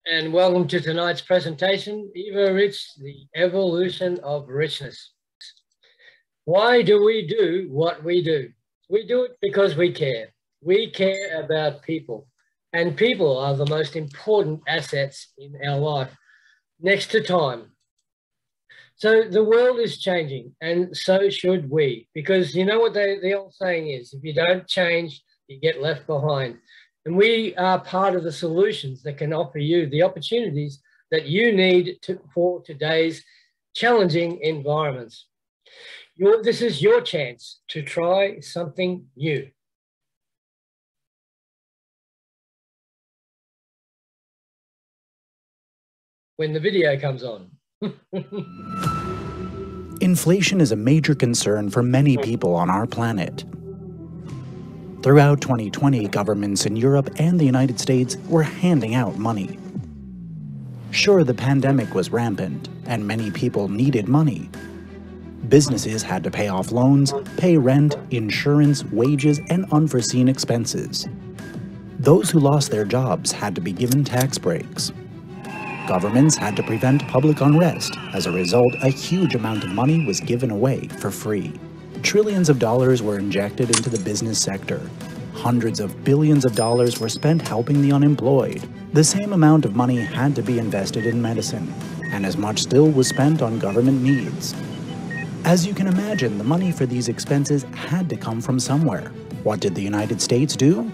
And welcome to tonight's presentation, Evorich, the evolution of richness. Why do we do what we do? We do it because we care. We care about people, and people are the most important assets in our life, next to time. So the world is changing, and so should we, because you know what the old saying is, if you don't change, you get left behind. And we are part of the solutions that can offer you the opportunities that you need for today's challenging environments. This is your chance to try something new. When the video comes on. Inflation is a major concern for many people on our planet. Throughout 2020, governments in Europe and the United States were handing out money. Sure, the pandemic was rampant, and many people needed money. Businesses had to pay off loans, pay rent, insurance, wages, and unforeseen expenses. Those who lost their jobs had to be given tax breaks. Governments had to prevent public unrest. As a result, a huge amount of money was given away for free. Trillions of dollars were injected into the business sector. Hundreds of billions of dollars were spent helping the unemployed. The same amount of money had to be invested in medicine, and as much still was spent on government needs. As you can imagine, the money for these expenses had to come from somewhere. What did the United States do?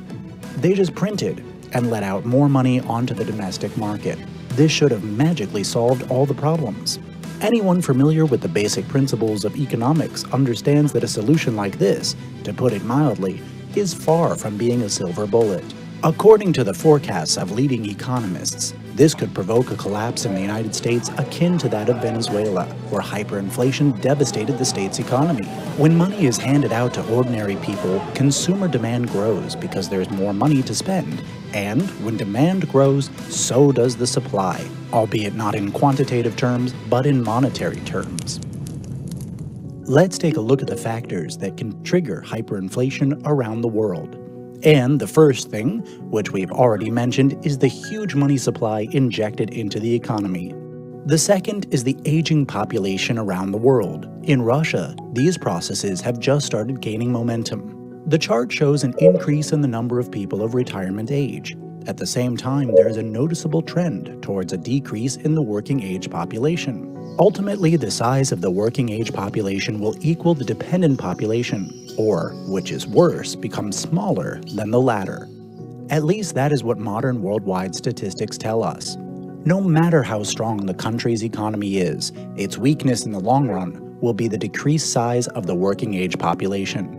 They just printed and let out more money onto the domestic market. This should have magically solved all the problems. Anyone familiar with the basic principles of economics understands that a solution like this, to put it mildly, is far from being a silver bullet. According to the forecasts of leading economists, this could provoke a collapse in the United States akin to that of Venezuela, where hyperinflation devastated the state's economy. When money is handed out to ordinary people, consumer demand grows because there's more money to spend. And when demand grows, so does the supply, albeit not in quantitative terms, but in monetary terms. Let's take a look at the factors that can trigger hyperinflation around the world. And the first thing, which we've already mentioned, is the huge money supply injected into the economy. The second is the aging population around the world. In Russia, these processes have just started gaining momentum. The chart shows an increase in the number of people of retirement age. At the same time, there is a noticeable trend towards a decrease in the working age population. Ultimately, the size of the working age population will equal the dependent population, or, which is worse, become smaller than the latter. At least that is what modern worldwide statistics tell us. No matter how strong the country's economy is, its weakness in the long run will be the decreased size of the working age population.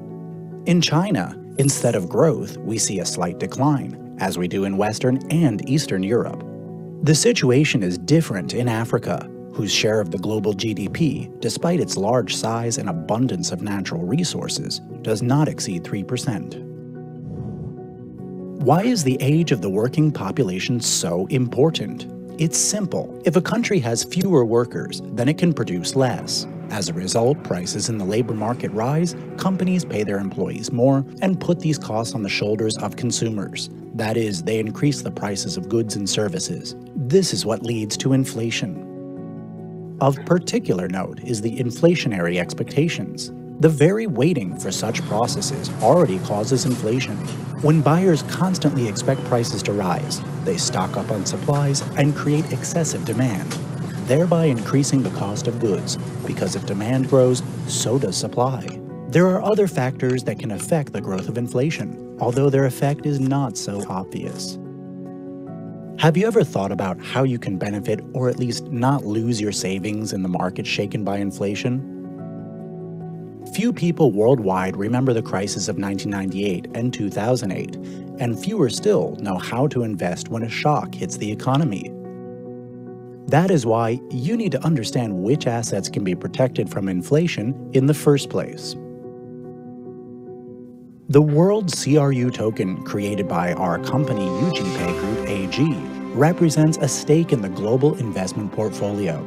In China, instead of growth, we see a slight decline, as we do in Western and Eastern Europe. The situation is different in Africa, whose share of the global GDP, despite its large size and abundance of natural resources, does not exceed 3%. Why is the age of the working population so important? It's simple. If a country has fewer workers, then it can produce less. As a result, prices in the labor market rise, companies pay their employees more, and put these costs on the shoulders of consumers. That is, they increase the prices of goods and services. This is what leads to inflation. Of particular note is the inflationary expectations. The very waiting for such processes already causes inflation. When buyers constantly expect prices to rise, they stock up on supplies and create excessive demand, thereby increasing the cost of goods, because if demand grows, so does supply. There are other factors that can affect the growth of inflation, although their effect is not so obvious. Have you ever thought about how you can benefit or at least not lose your savings in the market shaken by inflation? Few people worldwide remember the crisis of 1998 and 2008, and fewer still know how to invest when a shock hits the economy. That is why you need to understand which assets can be protected from inflation in the first place. The World CRU token created by our company UGPay Group AG represents a stake in the global investment portfolio,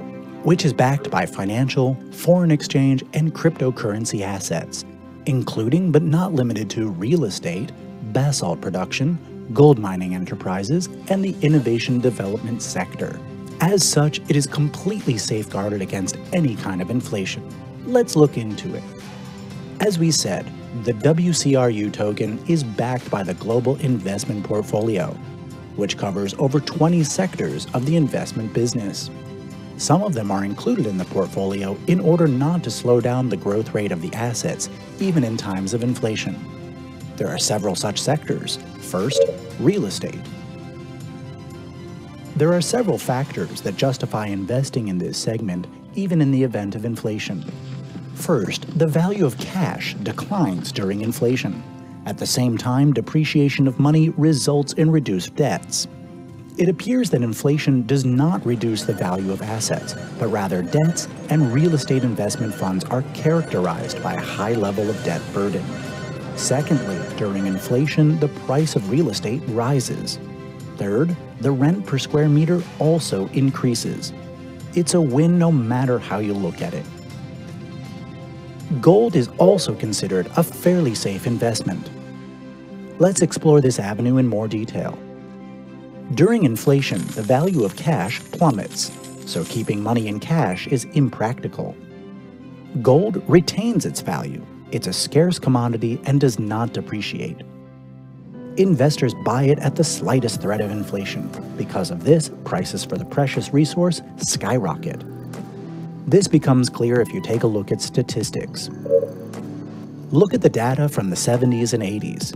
which is backed by financial, foreign exchange, and cryptocurrency assets, including but not limited to real estate, basalt production, gold mining enterprises, and the innovation development sector. As such, it is completely safeguarded against any kind of inflation. Let's look into it. As we said, the WCRU token is backed by the Global Investment Portfolio, which covers over 20 sectors of the investment business. Some of them are included in the portfolio in order not to slow down the growth rate of the assets, even in times of inflation. There are several such sectors. First, real estate. There are several factors that justify investing in this segment, even in the event of inflation. First, the value of cash declines during inflation. At the same time, depreciation of money results in reduced debts. It appears that inflation does not reduce the value of assets, but rather debts and real estate investment funds are characterized by a high level of debt burden. Secondly, during inflation, the price of real estate rises. Third, the rent per square meter also increases. It's a win no matter how you look at it. Gold is also considered a fairly safe investment. Let's explore this avenue in more detail. During inflation, the value of cash plummets, so keeping money in cash is impractical. Gold retains its value. It's a scarce commodity and does not depreciate. Investors buy it at the slightest threat of inflation. Because of this, prices for the precious resource skyrocket. This becomes clear if you take a look at statistics. Look at the data from the 70s and 80s.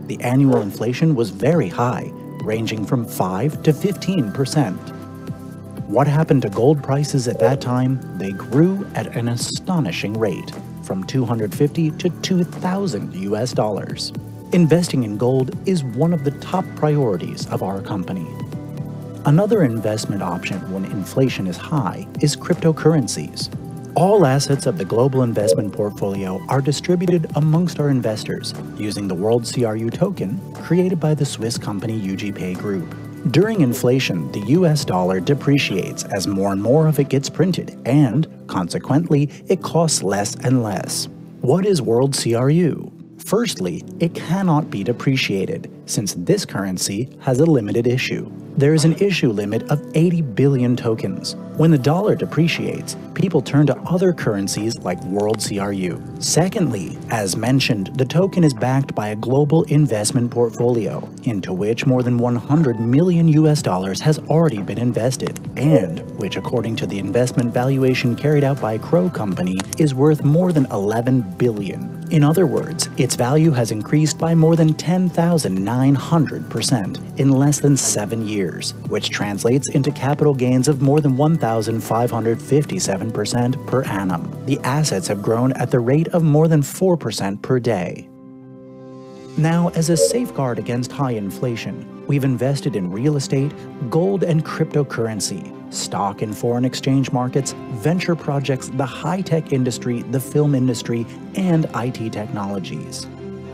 The annual inflation was very high, ranging from 5 to 15%. What happened to gold prices at that time? They grew at an astonishing rate, from $250 to $2,000 US. Investing in gold is one of the top priorities of our company. Another investment option when inflation is high is cryptocurrencies. All assets of the global investment portfolio are distributed amongst our investors using the World CRU token created by the Swiss company UGPay Group. During inflation, the US dollar depreciates as more and more of it gets printed, and, consequently, it costs less and less. What is World CRU? Firstly, it cannot be depreciated, since this currency has a limited issue. There is an issue limit of 80 billion tokens. When the dollar depreciates, people turn to other currencies like World CRU. Secondly, as mentioned, the token is backed by a global investment portfolio, into which more than 100 million US dollars has already been invested, and which, according to the investment valuation carried out by Crow Company, is worth more than 11 billion. In other words, its value has increased by more than 10,900% in less than 7 years, which translates into capital gains of more than 1,557% per annum. The assets have grown at the rate of more than 4% per day. Now, as a safeguard against high inflation, we've invested in real estate, gold and cryptocurrency, stock and foreign exchange markets, venture projects, the high-tech industry, the film industry, and IT technologies.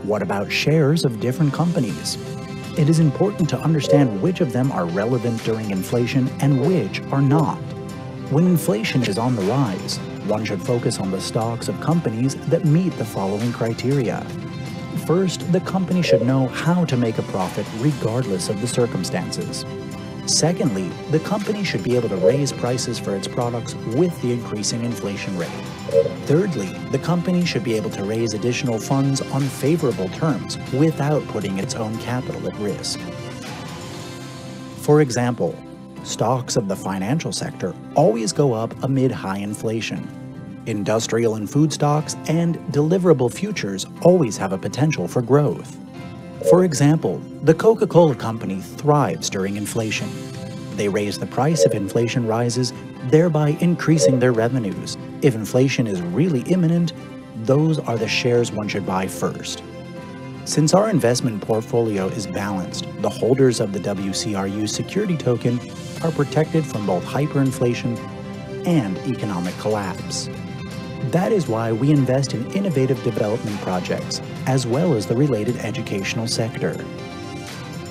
What about shares of different companies? It is important to understand which of them are relevant during inflation and which are not. When inflation is on the rise, one should focus on the stocks of companies that meet the following criteria. First, the company should know how to make a profit regardless of the circumstances. Secondly, the company should be able to raise prices for its products with the increasing inflation rate. Thirdly, the company should be able to raise additional funds on favorable terms without putting its own capital at risk. For example, stocks of the financial sector always go up amid high inflation. Industrial and food stocks and deliverable futures always have a potential for growth. For example, the Coca-Cola company thrives during inflation. They raise the price if inflation rises, thereby increasing their revenues. If inflation is really imminent, those are the shares one should buy first. Since our investment portfolio is balanced, the holders of the WCRU security token are protected from both hyperinflation and economic collapse. That is why we invest in innovative development projects, as well as the related educational sector.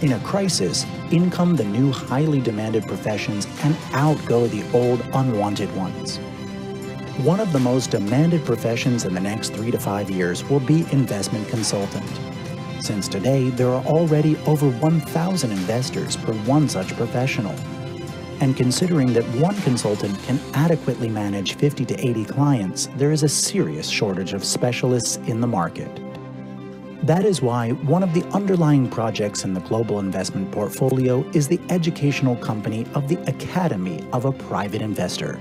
In a crisis, in come the new highly demanded professions and out go the old unwanted ones. One of the most demanded professions in the next 3 to 5 years will be investment consultant. since today there are already over 1,000 investors per one such professional. And considering that one consultant can adequately manage 50 to 80 clients, there is a serious shortage of specialists in the market. That is why one of the underlying projects in the global investment portfolio is the educational company of the Academy of a Private Investor.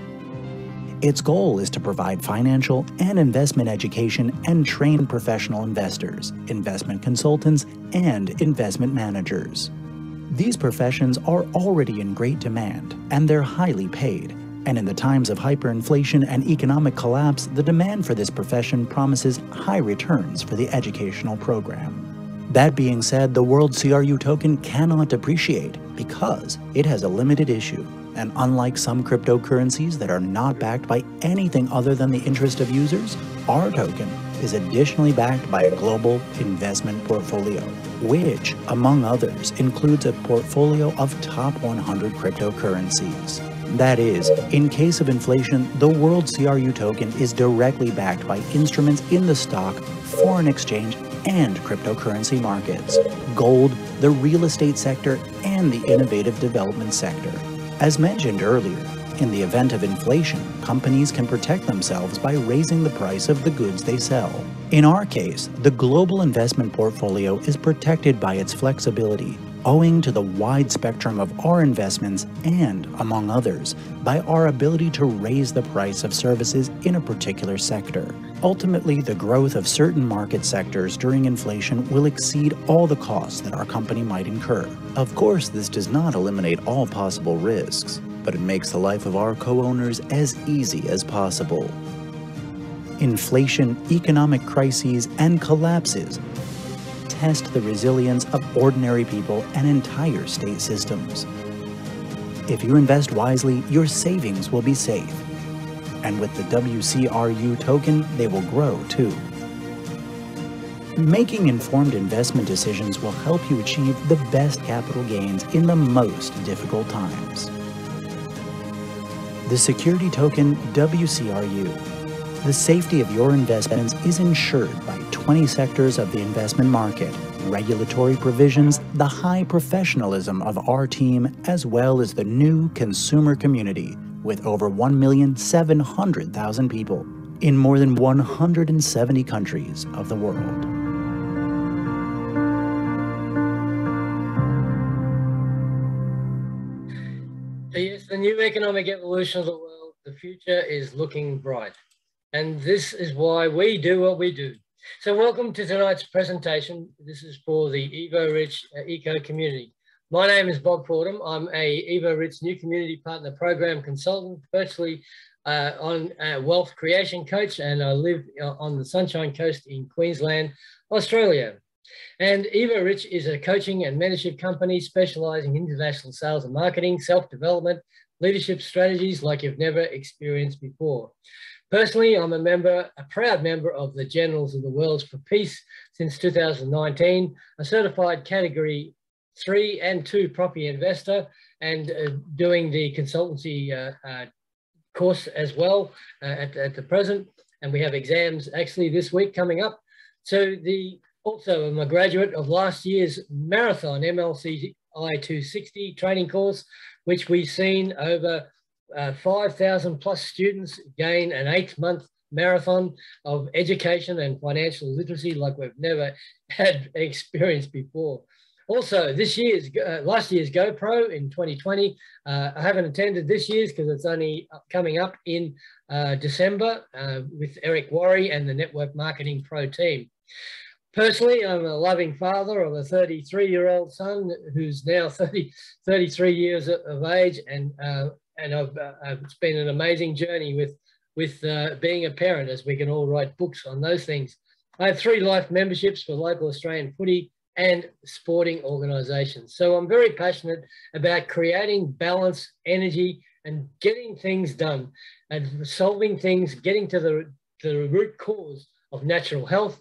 Its goal is to provide financial and investment education and train professional investors, investment consultants, and investment managers. These professions are already in great demand, and they're highly paid. And in the times of hyperinflation and economic collapse, the demand for this profession promises high returns for the educational program. That being said, the World CRU token cannot depreciate because it has a limited issue. And unlike some cryptocurrencies that are not backed by anything other than the interest of users, our token is additionally backed by a global investment portfolio, which, among others, includes a portfolio of top 100 cryptocurrencies. That is, in case of inflation, the World CRU token is directly backed by instruments in the stock, foreign exchange, and cryptocurrency markets, gold, the real estate sector, and the innovative development sector. As mentioned earlier, in the event of inflation, companies can protect themselves by raising the price of the goods they sell. In our case, the global investment portfolio is protected by its flexibility, owing to the wide spectrum of our investments and, among others, by our ability to raise the price of services in a particular sector. Ultimately, the growth of certain market sectors during inflation will exceed all the costs that our company might incur. Of course, this does not eliminate all possible risks, but it makes the life of our co-owners as easy as possible. Inflation, economic crises, and collapses test the resilience of ordinary people and entire state systems. If you invest wisely, your savings will be safe. And with the WCRU token, they will grow too. Making informed investment decisions will help you achieve the best capital gains in the most difficult times. The security token WCRU. The safety of your investments is ensured by 20 sectors of the investment market, regulatory provisions, the high professionalism of our team, as well as the new consumer community with over 1,700,000 people in more than 170 countries of the world. Yes, the new economic evolution of the world, the future is looking bright. And this is why we do what we do. So welcome to tonight's presentation. This is for the Evorich Eco Community. My name is Bob Fordham. I'm a Evorich New Community Partner Program Consultant, virtually on Wealth Creation Coach, and I live on the Sunshine Coast in Queensland, Australia. And Evorich is a coaching and mentorship company specializing in international sales and marketing, self-development, leadership strategies like you've never experienced before. Personally, I'm a proud member of the Generals of the World for Peace since 2019, a certified Category 3 and 2 property investor, and doing the consultancy course as well at the present. And we have exams actually this week coming up. So also I'm a graduate of last year's marathon MLC I-260 training course, which we've seen over 5,000 plus students gain an 8-month marathon of education and financial literacy like we've never had experienced before. Also, last year's GoPro in 2020, I haven't attended this year's because it's only coming up in December with Eric Worry and the Network Marketing Pro team. Personally, I'm a loving father of a 33-year-old son who's now 33 years of age, and it's been an amazing journey with being a parent, as we can all write books on those things. I have 3 life memberships for local Australian footy and sporting organisations. So I'm very passionate about creating balance, energy, and getting things done, and solving things, getting to the root cause of natural health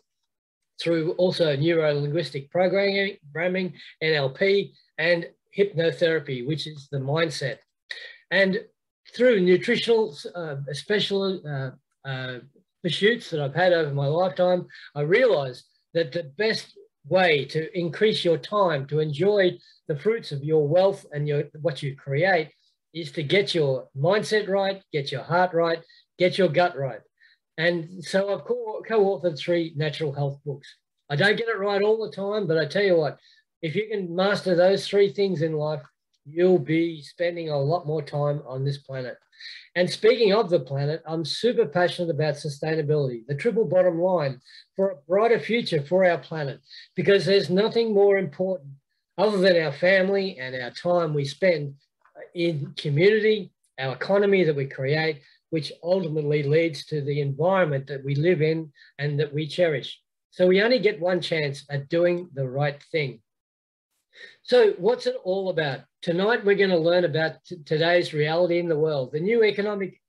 through also neuro-linguistic programming, NLP, and hypnotherapy, which is the mindset. And through nutritional special pursuits that I've had over my lifetime, I realized that the best way to increase your time, to enjoy the fruits of your wealth and what you create, is to get your mindset right, get your heart right, get your gut right. And so I've co-authored 3 natural health books. I don't get it right all the time, but I tell you what, if you can master those 3 things in life, you'll be spending a lot more time on this planet. And speaking of the planet, I'm super passionate about sustainability, the triple bottom line for a brighter future for our planet, because there's nothing more important other than our family and our time we spend in community, our economy that we create, which ultimately leads to the environment that we live in and that we cherish. So we only get one chance at doing the right thing. So what's it all about? Tonight, we're going to learn about today's reality in the world, the new economic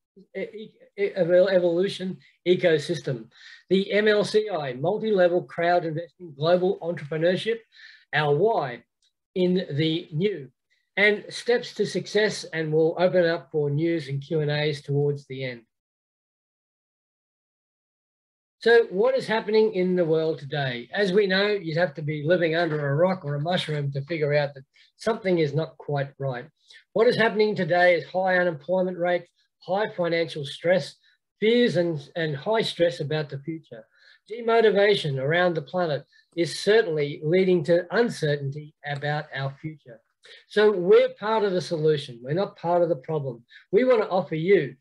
evolution ecosystem, the MLCI, multi-level crowd investing global entrepreneurship, our why in the NEEW, and steps to success, and we'll open up for news and Q&As towards the end. So what is happening in the world today? As we know, you'd have to be living under a rock or a mushroom to figure out that something is not quite right. What is happening today is high unemployment rate, high financial stress, fears and high stress about the future. Demotivation around the planet is certainly leading to uncertainty about our future. So we're part of the solution. We're not part of the problem. We want to offer you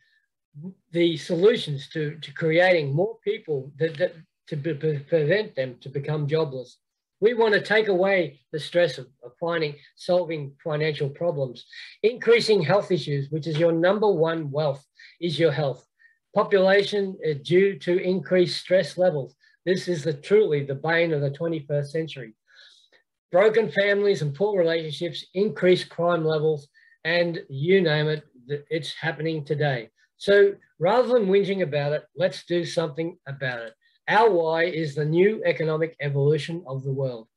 the solutions to creating more people to prevent them to become jobless. We want to take away the stress of solving financial problems, increasing health issues, which is your #1 wealth, is your health. Population due to increased stress levels. This is truly the bane of the 21st century. Broken families and poor relationships, increased crime levels, and you name it, it's happening today. So rather than whinging about it, let's do something about it. Our why is the new economic evolution of the world.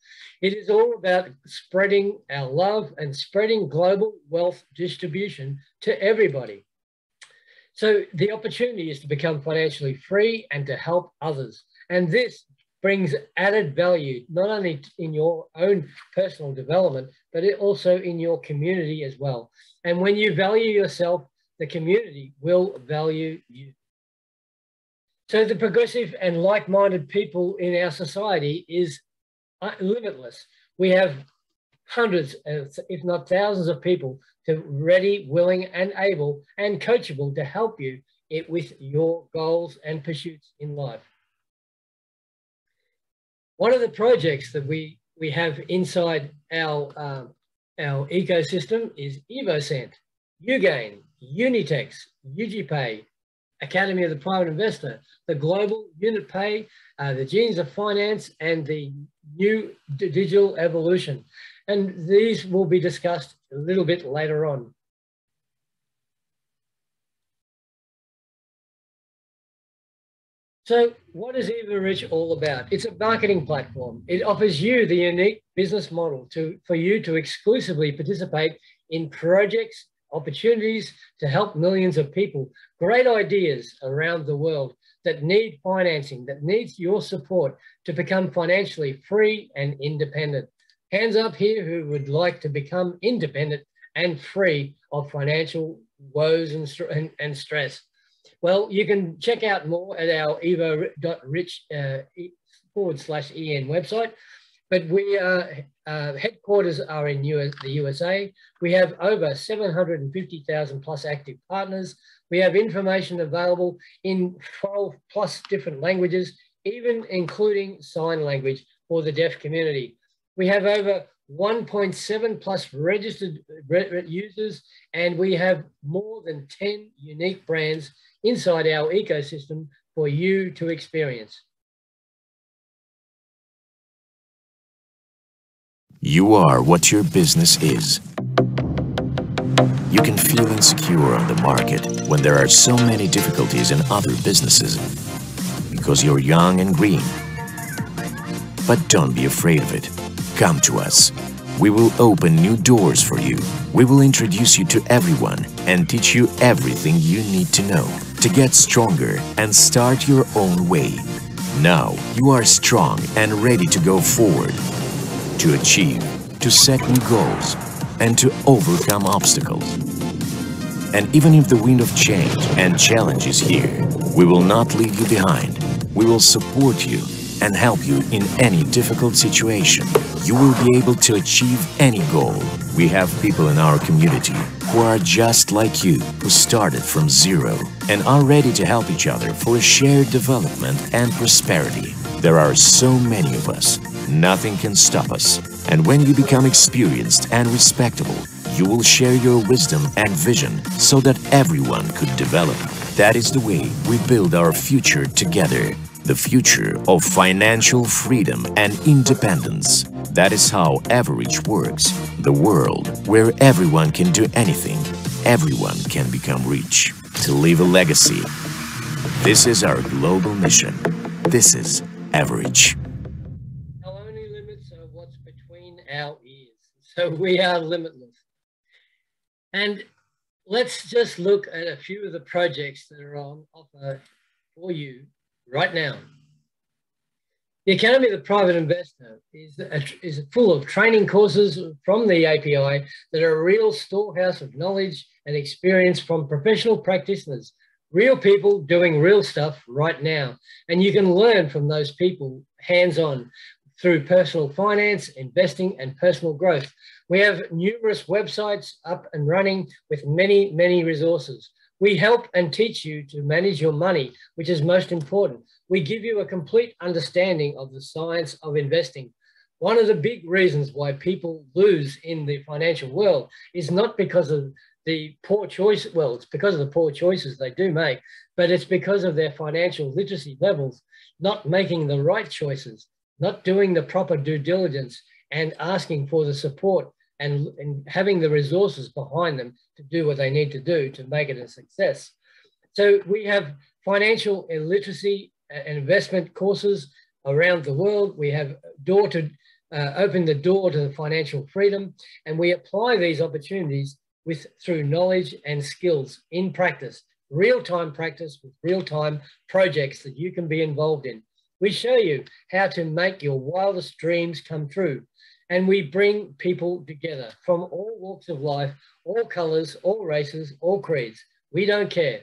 It is all about spreading our love and spreading global wealth distribution to everybody. So the opportunity is to become financially free and to help others. And this brings added value, not only in your own personal development, but also in your community as well. And when you value yourself, the community will value you. So the progressive and like-minded people in our society is limitless. We have hundreds, if not thousands of people ready, willing, and able, and coachable to help you with your goals and pursuits in life. One of the projects that we have inside our ecosystem is EvoCent, UGain, Unitex, UGPay, Academy of the Private Investor, the Global Unit Pay, the Genes of Finance, and the new digital evolution. And these will be discussed a little bit later on. So what is Evorich all about? It's a marketing platform. It offers you the unique business model for you to exclusively participate in projects, opportunities to help millions of people, great ideas around the world that need financing, that needs your support to become financially free and independent. Hands up here who would like to become independent and free of financial woes and stress. Well, you can check out more at our evo.rich/en website. But headquarters are in the USA. We have over 750,000 plus active partners. We have information available in 12 plus different languages, even including sign language for the deaf community. We have over 1.7 plus registered users, and we have more than 10 unique brands inside our ecosystem for you to experience. You are what your business is. You can feel insecure on the market when there are so many difficulties in other businesses because you're young and green. But don't be afraid of it. Come to us. We will open new doors for you. We will introduce you to everyone and teach you everything you need to know to get stronger and start your own way. Now you are strong and ready to go forward, to achieve, to set new goals, and to overcome obstacles. And even if the wind of change and challenge is here, we will not leave you behind. We will support you and help you in any difficult situation. You will be able to achieve any goal. We have people in our community who are just like you, who started from zero and are ready to help each other for a shared development and prosperity. There are so many of us. Nothing can stop us. And when you become experienced and respectable, you will share your wisdom and vision so that everyone could develop. That is the way we build our future together. The future of financial freedom and independence. That is how Evorich works. The world where everyone can do anything, everyone can become rich, to leave a legacy. This is our global mission. This is Evorich. Our only limits are what's between our ears. So we are limitless. And let's just look at a few of the projects that are on offer for you right now. The Academy of the Private Investor is full of training courses from the API that are a real storehouse of knowledge and experience from professional practitioners, real people doing real stuff right now. And you can learn from those people hands-on through personal finance, investing, and personal growth. We have numerous websites up and running with many, many resources. We help and teach you to manage your money, which is most important. We give you a complete understanding of the science of investing. One of the big reasons why people lose in the financial world is not because of the poor choice. Well, it's because of the poor choices they do make, but it's because of their financial literacy levels, not making the right choices, not doing the proper due diligence and asking for the support and having the resources behind them to do what they need to do to make it a success. So we have financial literacy and investment courses around the world. We have open the door to the financial freedom, and we apply these opportunities through knowledge and skills in practice, real-time practice with real-time projects that you can be involved in. We show you how to make your wildest dreams come true. And we bring people together from all walks of life, all colors, all races, all creeds. We don't care.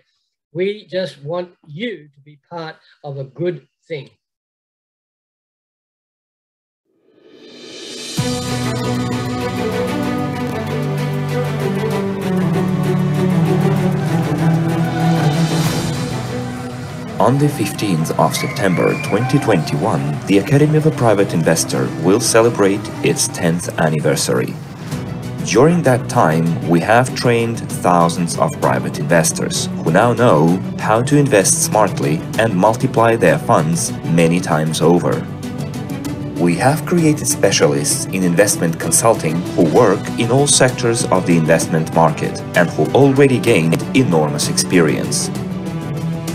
We just want you to be part of a good thing. On the 15th of September 2021, the Academy of a Private Investor will celebrate its 10th anniversary. During that time, we have trained thousands of private investors who now know how to invest smartly and multiply their funds many times over. We have created specialists in investment consulting who work in all sectors of the investment market and who already gained enormous experience.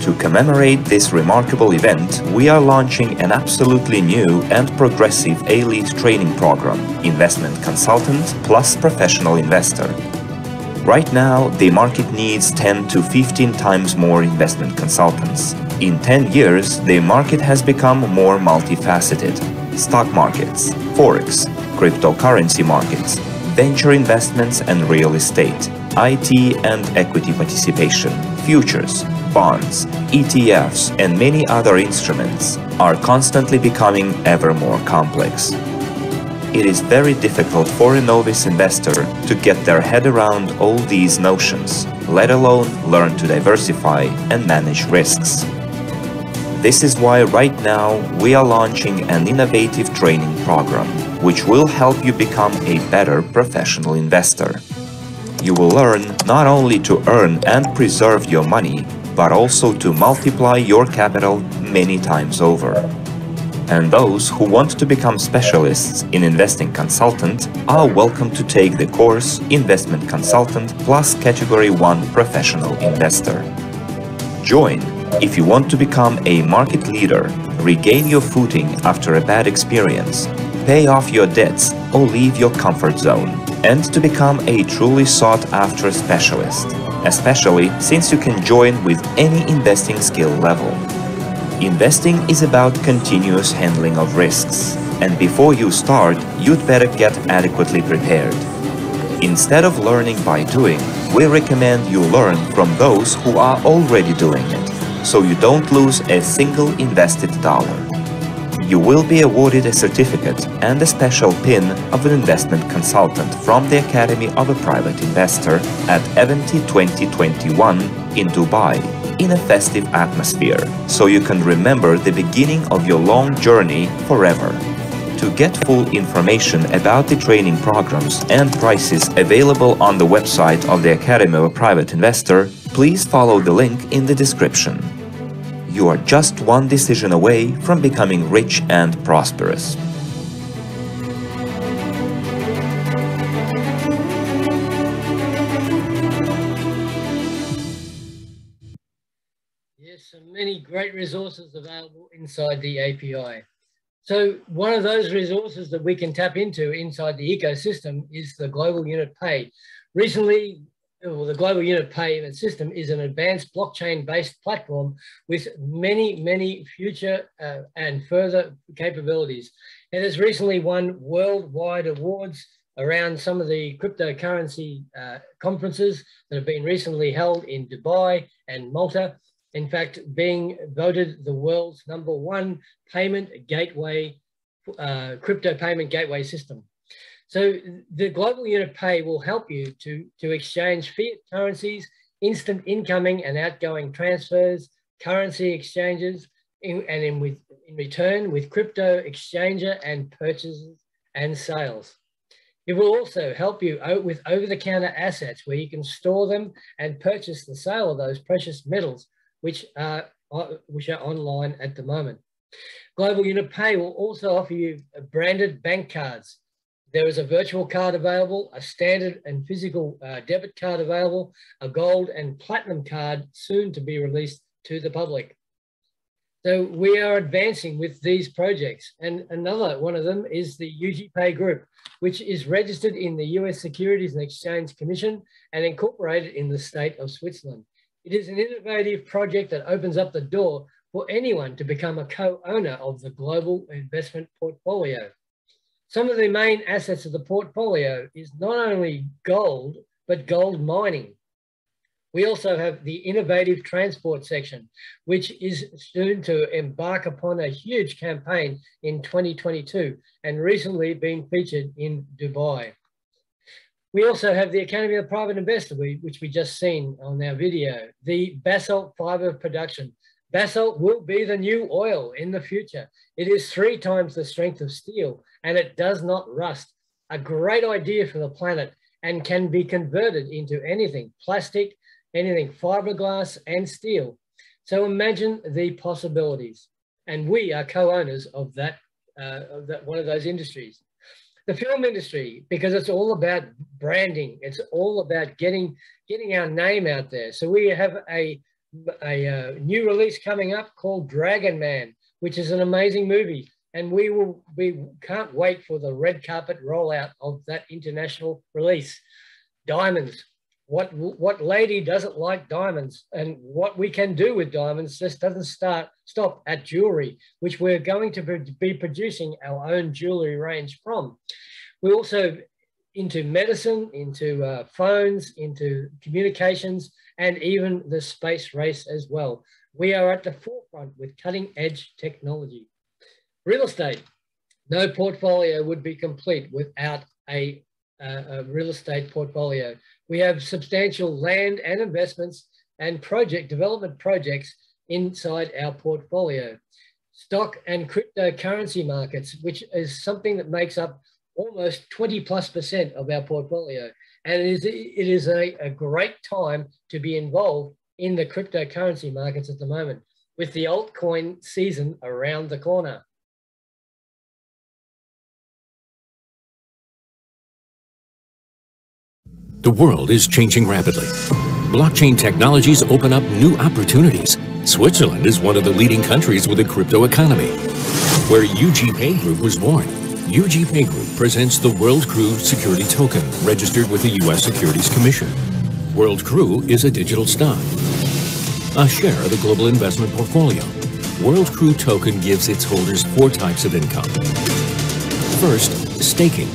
To commemorate this remarkable event, we are launching an absolutely new and progressive elite training program, Investment Consultant plus Professional Investor. Right now, the market needs 10 to 15 times more investment consultants. In 10 years, the market has become more multifaceted. Stock markets, forex, cryptocurrency markets, venture investments and real estate, IT and equity participation, futures, bonds, ETFs, and many other instruments are constantly becoming ever more complex. It is very difficult for a novice investor to get their head around all these notions, let alone learn to diversify and manage risks. This is why right now we are launching an innovative training program, which will help you become a better professional investor. You will learn not only to earn and preserve your money, but also to multiply your capital many times over. And those who want to become specialists in investing consultant are welcome to take the course Investment Consultant plus Category 1 Professional Investor. Join if you want to become a market leader, regain your footing after a bad experience, pay off your debts or leave your comfort zone, and to become a truly sought-after specialist, especially since you can join with any investing skill level. Investing is about continuous handling of risks, and before you start, you'd better get adequately prepared. Instead of learning by doing, we recommend you learn from those who are already doing it, so you don't lose a single invested dollar. You will be awarded a certificate and a special pin of an investment consultant from the Academy of a Private Investor at Evorich 2021 in Dubai, in a festive atmosphere, so you can remember the beginning of your long journey forever. To get full information about the training programs and prices available on the website of the Academy of a Private Investor, please follow the link in the description. You are just one decision away from becoming rich and prosperous. Yes, so many great resources available inside the API. So one of those resources that we can tap into inside the ecosystem is the Global Unit Pay. Recently, the Global Unit Payment System is an advanced blockchain-based platform with many future and further capabilities. It has recently won worldwide awards around some of the cryptocurrency conferences that have been recently held in Dubai and Malta. In fact, being voted the world's #1 payment gateway, crypto payment gateway system. So the Global Unit Pay will help you to exchange fiat currencies, instant incoming and outgoing transfers, currency exchanges, in return with crypto exchanger and purchases and sales. It will also help you with over-the-counter assets where you can store them and purchase the sale of those precious metals, which are online at the moment. Global Unit Pay will also offer you branded bank cards. There is a virtual card available, a standard and physical debit card available, a gold and platinum card soon to be released to the public. So we are advancing with these projects, and another one of them is the UGPay Group, which is registered in the US Securities and Exchange Commission and incorporated in the state of Switzerland. It is an innovative project that opens up the door for anyone to become a co-owner of the global investment portfolio. Some of the main assets of the portfolio is not only gold, but gold mining. We also have the innovative transport section, which is soon to embark upon a huge campaign in 2022 and recently been featured in Dubai. We also have the Academy of Private Investor, which we just seen on our video, the basalt fiber production. Basalt will be the new oil in the future. It is 3 times the strength of steel and it does not rust. A great idea for the planet and can be converted into anything, plastic, anything fiberglass and steel. So imagine the possibilities. And we are co-owners of that, one of those industries. The film industry, because it's all about branding. It's all about getting our name out there. So we have a new release coming up called Dragon Man, which is an amazing movie. And we can't wait for the red carpet rollout of that international release. Diamonds. What lady doesn't like diamonds? And what we can do with diamonds just doesn't stop at jewelry, which we're going to be producing our own jewelry range from. We're also into medicine, into phones, into communications, and even the space race as well. We are at the forefront with cutting edge technology. Real estate. No portfolio would be complete without a real estate portfolio. We have substantial land and investments and development projects inside our portfolio. Stock and cryptocurrency markets, which is something that makes up almost 20+% of our portfolio. And it is a great time to be involved in the cryptocurrency markets at the moment with the altcoin season around the corner. The world is changing rapidly. Blockchain technologies open up new opportunities. Switzerland is one of the leading countries with a crypto economy. Where UGPay Group was born, UGPay Group presents the World Crew Security Token, registered with the U.S. Securities Commission. World Crew is a digital stock, a share of the global investment portfolio. World Crew Token gives its holders 4 types of income. First, staking.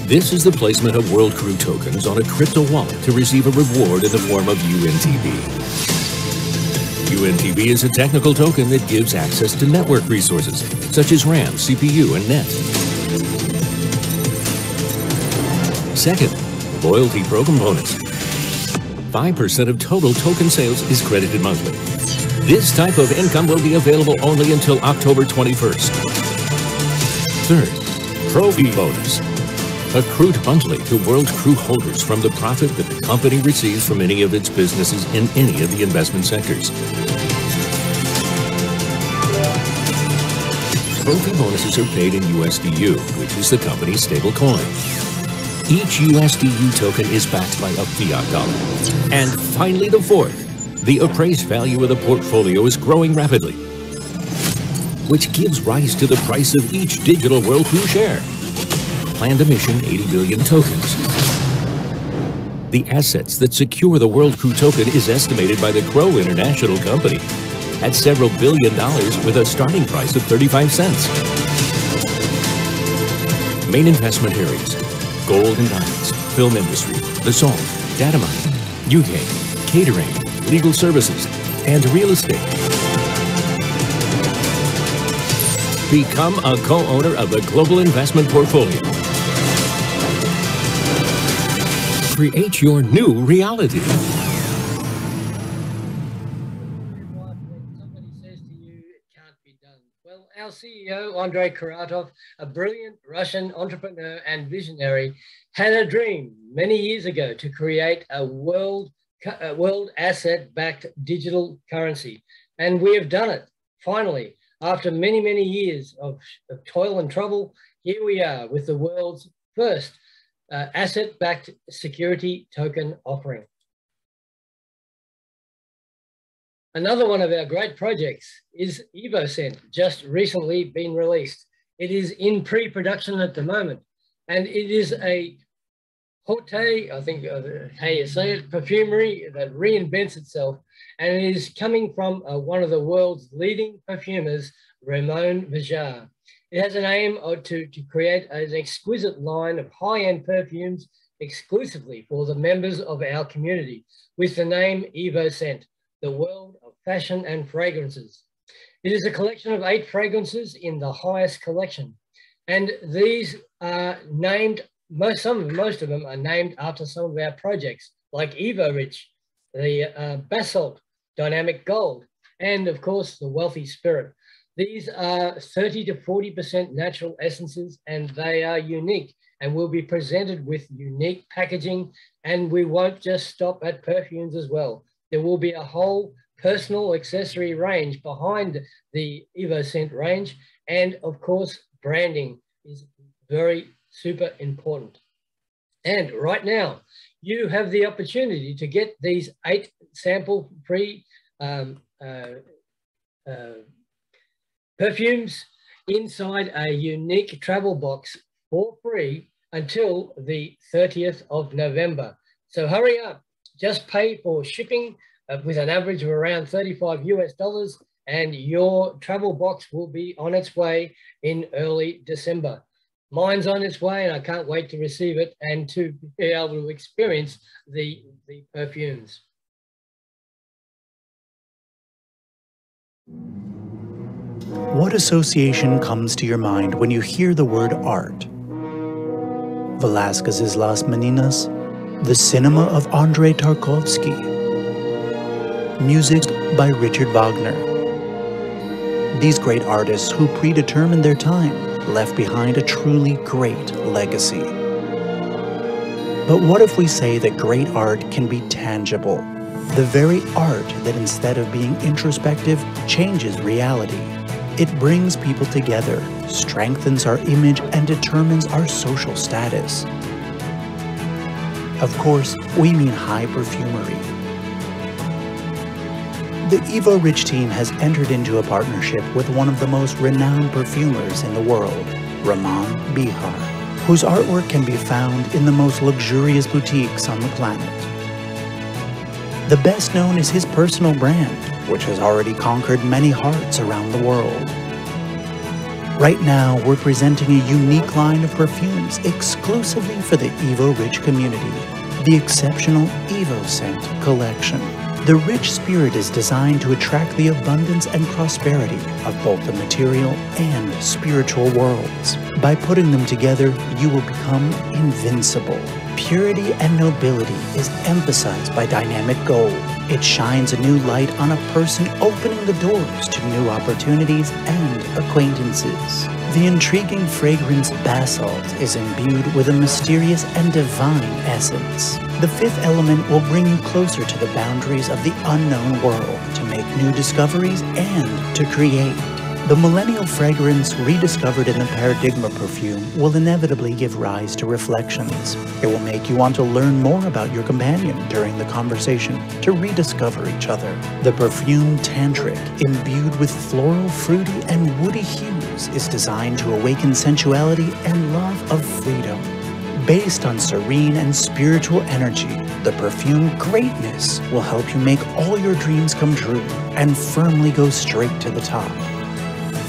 This is the placement of World Crew tokens on a crypto wallet to receive a reward in the form of UNTB. UNTB is a technical token that gives access to network resources, such as RAM, CPU, and net. Second, loyalty program bonus. 5% of total token sales is credited monthly. This type of income will be available only until October 21st. Third, Trophy bonus. Accrued monthly to World Crew holders from the profit that the company receives from any of its businesses in any of the investment sectors. Trophy bonuses are paid in USDU, which is the company's stable coin. Each USDU token is backed by a fiat dollar. And finally, the fourth, the appraised value of the portfolio is growing rapidly, which gives rise to the price of each digital World Crew share. Planned emission 80 billion tokens. The assets that secure the World Crew token is estimated by the Crow International Company at several $billion with a starting price of 35 cents. Main investment areas: gold and diamonds, film industry, the salt, data mining, UK, catering, legal services, and real estate. Become a co-owner of the global investment portfolio. Create your new reality. When somebody says to you, it can't be done. Well, our CEO, Andrei Karatov, a brilliant Russian entrepreneur and visionary, had a dream many years ago to create a world asset-backed digital currency. And we have done it, finally. After many, many years of toil and trouble, here we are with the world's first asset-backed security token offering. Another one of our great projects is EvoCent, just recently been released. It is in pre-production at the moment, and it is a haute, I think how you say it, perfumery that reinvents itself, and it is coming from one of the world's leading perfumers, Ramon Vijar. It has an aim to create an exquisite line of high-end perfumes exclusively for the members of our community with the name EvoCent, the world of fashion and fragrances. It is a collection of 8 fragrances in the highest collection. And these are named, most of them are named after some of our projects, like Evorich, the Basalt, Dynamic Gold, and of course, the Wealthy Spirit. These are 30 to 40% natural essences, and they are unique and will be presented with unique packaging. And we won't just stop at perfumes as well. There will be a whole personal accessory range behind the EvoCent range. And of course, branding is very super important. And right now, you have the opportunity to get these 8 sample free perfumes inside a unique travel box for free until the 30th of November. So hurry up, just pay for shipping with an average of around $35 US, and your travel box will be on its way in early December. Mine's on its way, and I can't wait to receive it and to be able to experience the perfumes. What association comes to your mind when you hear the word art? Velázquez's Las Meninas, the cinema of Andrei Tarkovsky, music by Richard Wagner. These great artists who predetermined their time left behind a truly great legacy. But what if we say that great art can be tangible? The very art that, instead of being introspective, changes reality. It brings people together, strengthens our image, and determines our social status. Of course, we mean high perfumery. The Evorich team has entered into a partnership with one of the most renowned perfumers in the world, Ramon Vijar, whose artwork can be found in the most luxurious boutiques on the planet. The best known is his personal brand, which has already conquered many hearts around the world. Right now, we're presenting a unique line of perfumes exclusively for the Evorich community, the exceptional EvoScent collection. The rich spirit is designed to attract the abundance and prosperity of both the material and spiritual worlds. By putting them together, you will become invincible. Purity and nobility is emphasized by dynamic gold. It shines a new light on a person, opening the doors to new opportunities and acquaintances. The intriguing fragrance Basalt is imbued with a mysterious and divine essence. The fifth element will bring you closer to the boundaries of the unknown world to make new discoveries and to create. The millennial fragrance rediscovered in the Paradigma perfume will inevitably give rise to reflections. It will make you want to learn more about your companion during the conversation to rediscover each other. The perfume Tantric, imbued with floral, fruity, and woody hues, is designed to awaken sensuality and love of freedom. Based on serene and spiritual energy, the perfume Greatness will help you make all your dreams come true and firmly go straight to the top.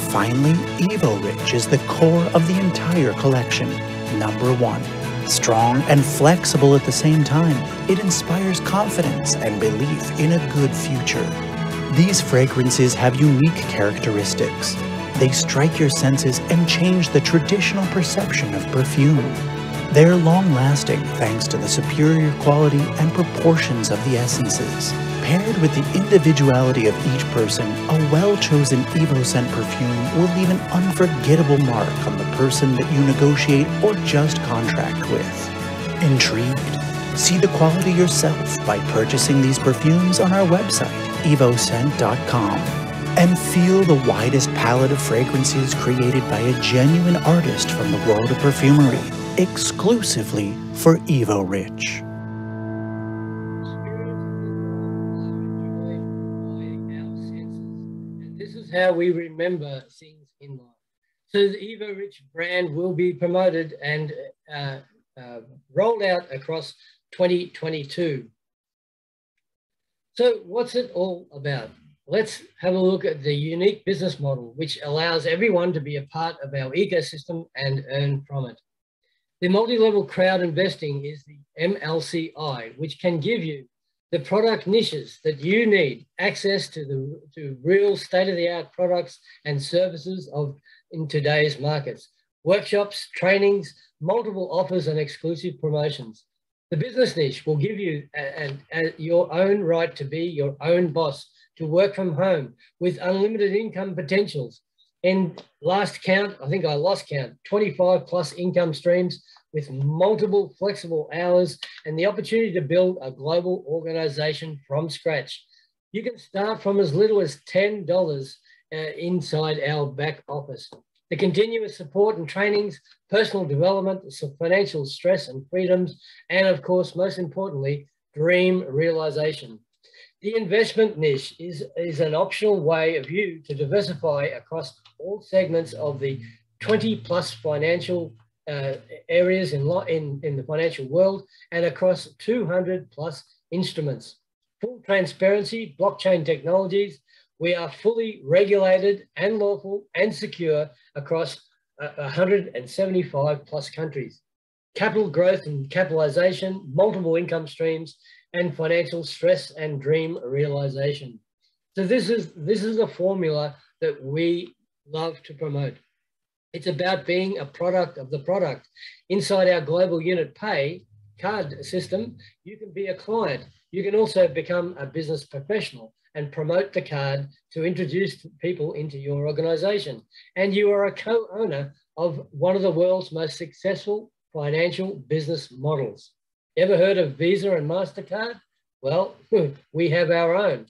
Finally, Evorich is the core of the entire collection. Number 1. Strong and flexible at the same time, it inspires confidence and belief in a good future. These fragrances have unique characteristics. They strike your senses and change the traditional perception of perfume. They are long-lasting thanks to the superior quality and proportions of the essences. Paired with the individuality of each person, a well-chosen EvoScent perfume will leave an unforgettable mark on the person that you negotiate or just contract with. Intrigued? See the quality yourself by purchasing these perfumes on our website, evoscent.com. And feel the widest palette of fragrances created by a genuine artist from the world of perfumery, exclusively for Evorich. How we remember things in life. So the Evorich brand will be promoted and rolled out across 2022. So what's it all about? Let's have a look at the unique business model, which allows everyone to be a part of our ecosystem and earn from it. The multi-level crowd investing is the MLCI, which can give you the product niches that you need, access to real state-of-the-art products and services in today's markets, workshops, trainings, multiple offers and exclusive promotions. The business niche will give you your own right to be your own boss, to work from home with unlimited income potentials. And last count, I think I lost count, 25 plus income streams with multiple flexible hours and the opportunity to build a global organization from scratch. You can start from as little as $10 inside our back office. The continuous support and trainings, personal development, financial stress and freedoms, and of course, most importantly, dream realization. The investment niche is an optional way of you to diversify across all segments of the 20 plus financial areas in the financial world and across 200 plus instruments. Full transparency, blockchain technologies. We are fully regulated and lawful and secure across 175 plus countries. Capital growth and capitalization, multiple income streams, and financial stress and dream realization. So this is a formula that we love to promote. It's about being a product of the product. Inside our global unit pay card system, you can be a client. You can also become a business professional and promote the card to introduce people into your organization. And you are a co-owner of one of the world's most successful financial business models. Ever heard of Visa and MasterCard? Well, we have our own.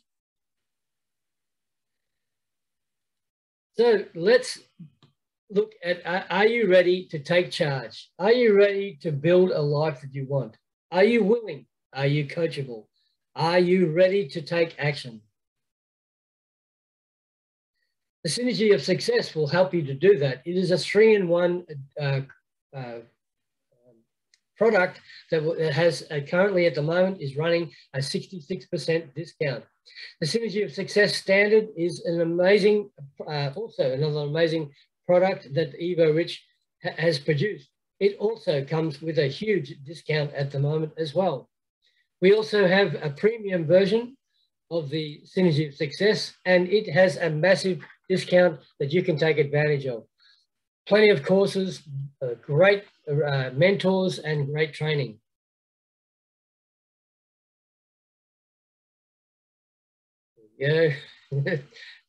So let's look at, are you ready to take charge? Are you ready to build a life that you want? Are you willing? Are you coachable? Are you ready to take action? The synergy of success will help you to do that. It is a 3-in-1 product that has currently at the moment is running a 66% discount. The Synergy of Success Standard is an amazing, also another amazing product that Evorich has produced. It also comes with a huge discount at the moment as well. We also have a premium version of the Synergy of Success, and it has a massive discount that you can take advantage of. Plenty of courses, great mentors, and great training. There we go.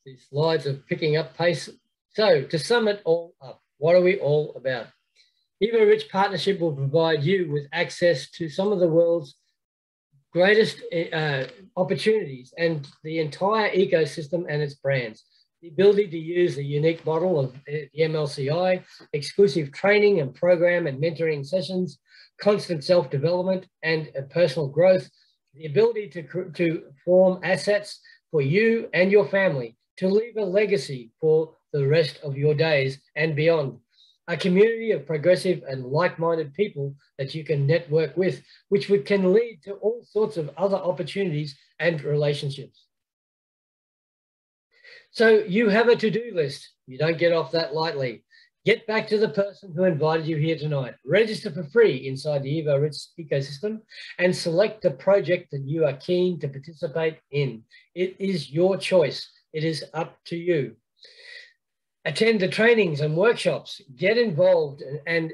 These slides are picking up pace. So to sum it all up, what are we all about? Evorich Partnership will provide you with access to some of the world's greatest opportunities and the entire ecosystem and its brands. The ability to use the unique model of the MLCI, exclusive training and program and mentoring sessions, constant self-development and personal growth, the ability to form assets for you and your family, to leave a legacy for the rest of your days and beyond. A community of progressive and like-minded people that you can network with, which can lead to all sorts of other opportunities and relationships. So you have a to-do list. You don't get off that lightly. Get back to the person who invited you here tonight. Register for free inside the Evorich ecosystem and select the project that you are keen to participate in. It is your choice. It is up to you. Attend the trainings and workshops. Get involved and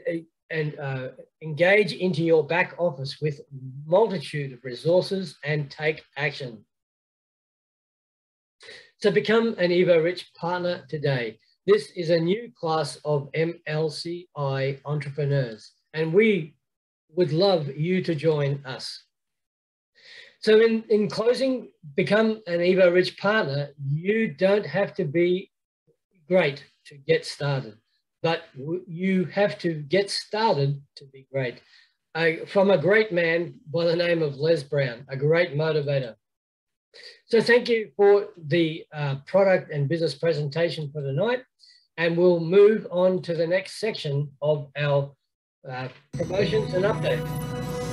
engage into your back office with multitude of resources and take action. So become an Evorich partner today. This is a new class of MLCI entrepreneurs, and we would love you to join us. So in closing, become an Evorich partner. You don't have to be great to get started, but you have to get started to be great. From a great man by the name of Les Brown, a great motivator. So thank you for the product and business presentation for tonight, and we'll move on to the next section of our promotions and updates.